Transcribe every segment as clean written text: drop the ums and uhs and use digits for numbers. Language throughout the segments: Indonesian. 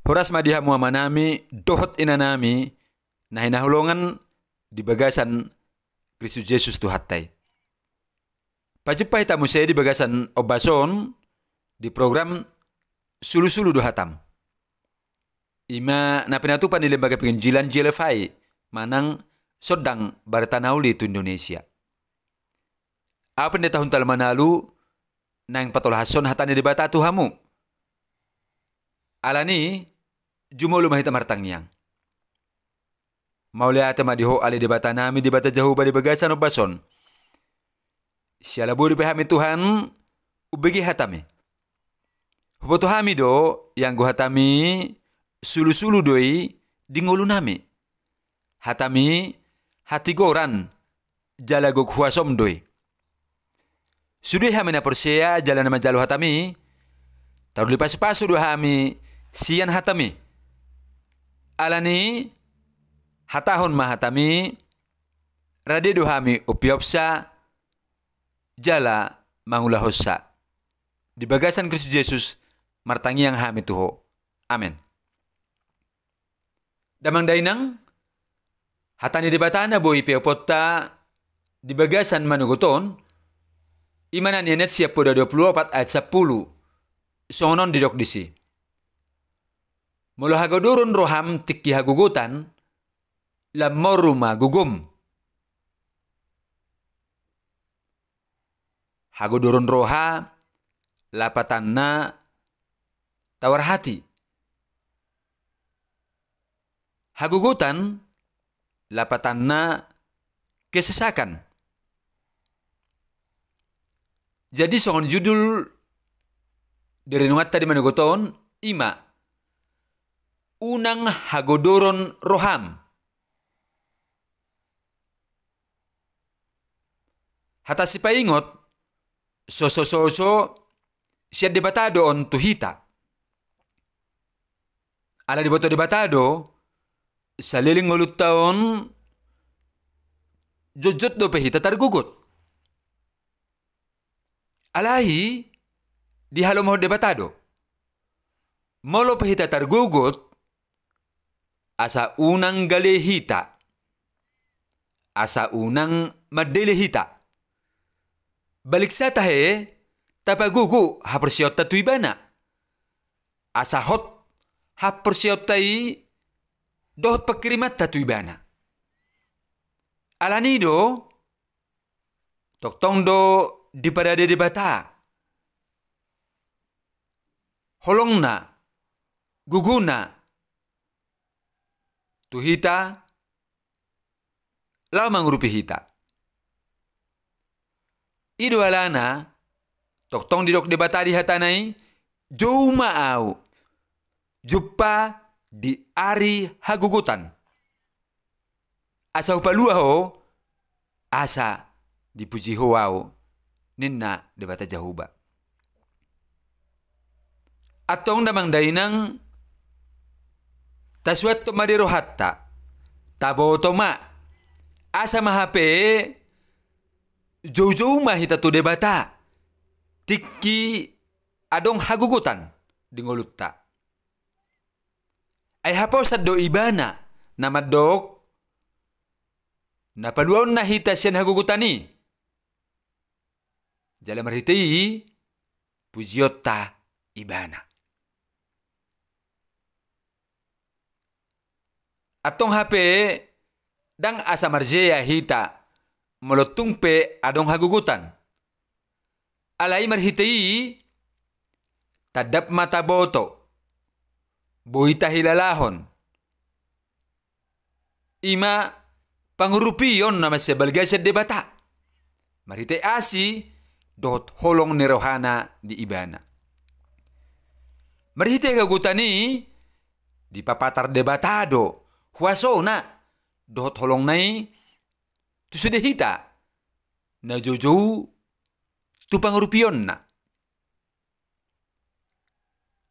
Horas madihamu amanami, dohot inanami, nah hinahulongan di bagasan Kristus Yesus tu hatay. Pajepai tamu saya di bagasan obason di program sulu-sulu do hatam. Ima na pinatupan di lembaga penginjilan JLFI manang sodang bartanauli tu Indonesia. Apa di tahun talmanalu nang patolahason hatani di bata tu hamu. Alani jumolo mahita martang niyang. Mauli ate madiho ali di bata nami di bata jauh di bagasan obason. Siya laburi pahami Tuhan ubegi hatami. Huboto hami do yang go hatami sulu-sulu doi di ngulu nami. Hatami hati goran jala go kuasom doi. Sudui hami na persea jala nama jalo hatami. Taru lipas pasu do hami sian hatami. Alani hatahon mahatami rade do hami upiopsa jala mangulah hossa. Di bagasan Kristus Yesus martangi yang hami tuho. Amin. Damang dainang hatani di batana boy peopota di bagasan manuguton imanan yanet siap poda 24 ayat 10 sonon didok disi. Mula hagodurun roham tiki hagugutan lamoruma gugum. Hagodurun roha lapatanna tawar hati. Hagugutan lapatanna kesesakan. Jadi songon judul dari numat tadi manugoton ima unang hagodoron roham. Hata si paingot so siya debatado on tuhita. Ala debatado sa liling ulut taon jojot do pehita targugot. Alahi di halomo debatado. Molo pehita targugot asa unang galehita. Asa unang madelehita. Balik sa tahe, tapagugu hapersiot tatuibana. Asa hot hapersiot tai dohot pakirimat tatuibana. Alanido, toktong do di parade debata. Holongna, guguna, tuhita, lamang rupihita. Ido alana, toktong didok debata di hatanai, jauh maau, jumpa di ari hagugutan. Asa upalua ho, asa dipuji hoau, ninna debata jahuba. Atong damang dainang, taswat to madiro hatta, tabo toma, asa mahape, jauh-jauh mahita tu debata. Tiki adong hagugutan di ngolutta. Ay hapaw sa do ibana na madok napaluaw na hita siyan hagugutani. Jala marhiti pujiota ibana. Atong hape dang asa marjea hita molotungpe adong hagugutan. Alay marhitei tadap mata boto. Buita hilalahon. Ima pangurupiyon na masyabalgasya debata. Marhitei asi dot holong ni rohana di ibana. Marhitei kagutani di papatar debatado. Huaso na dot holong nai tu sudah hita na jojo tu pangurupion na.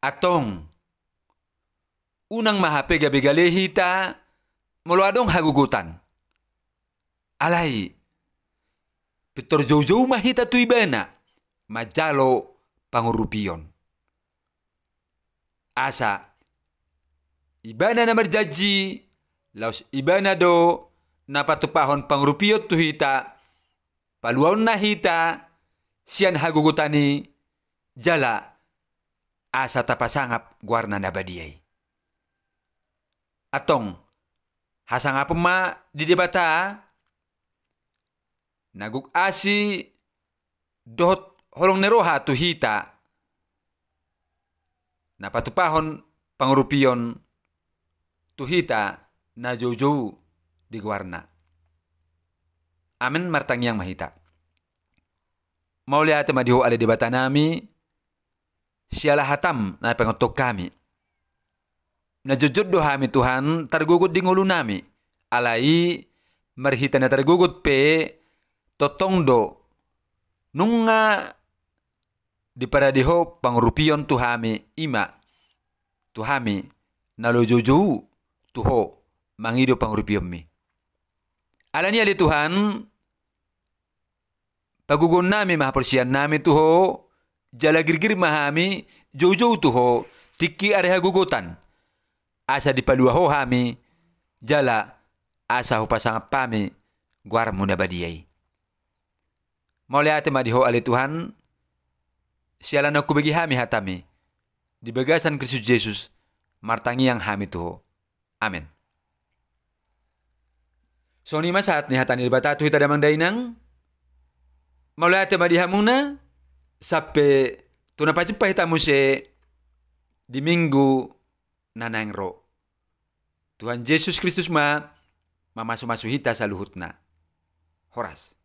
Atong unang mahape gabigale hita muluadong hagugutan. Alay pitor jojo mahita tu ibana majalo pangurupion. Asa ibana na marjaji, laos ibana do napatupahon pangrupiot tu hita, paluaon na hita, siyan hagugutani, jala, asa tapasangap guarna na badiyay. Atong, hasangap ma di debata, nagugasi, dohot holong neroha tu hita, napatupahon pangrupion tu hita na jojo di guarna. Amin martangyang mahita. Maulia ate madiho ale debata nami, siala hatam na pengotok kami. Najujud do hami Tuhan targugut di ngulu nami. Alai marhita na targugut pe totong do nunga di paradiho pangrupion tu hami ima. Tu hami nalojojo tuho mangido pangrupion mi. Alani ali Tuhan pagugon nami mahapersian nami tuho jala girgir mahami jojo tuho tiki are hagugutan. Asa dipaluaho hami jala asa hupasangap pami guar muna badiyay. Mauli ate madiho ali Tuhan siala na kubagi hami hatami di bagasan Kristus Yesus martangi yang hami tuho. Amin. So ni masat ni hatani debata tu hita damang dainang mauli ate madihamuna sampai tunapajumpa hita muse di minggu nanangro. Tuhan Yesus Kristus mamasu-masu hita sa luhutna. Horas.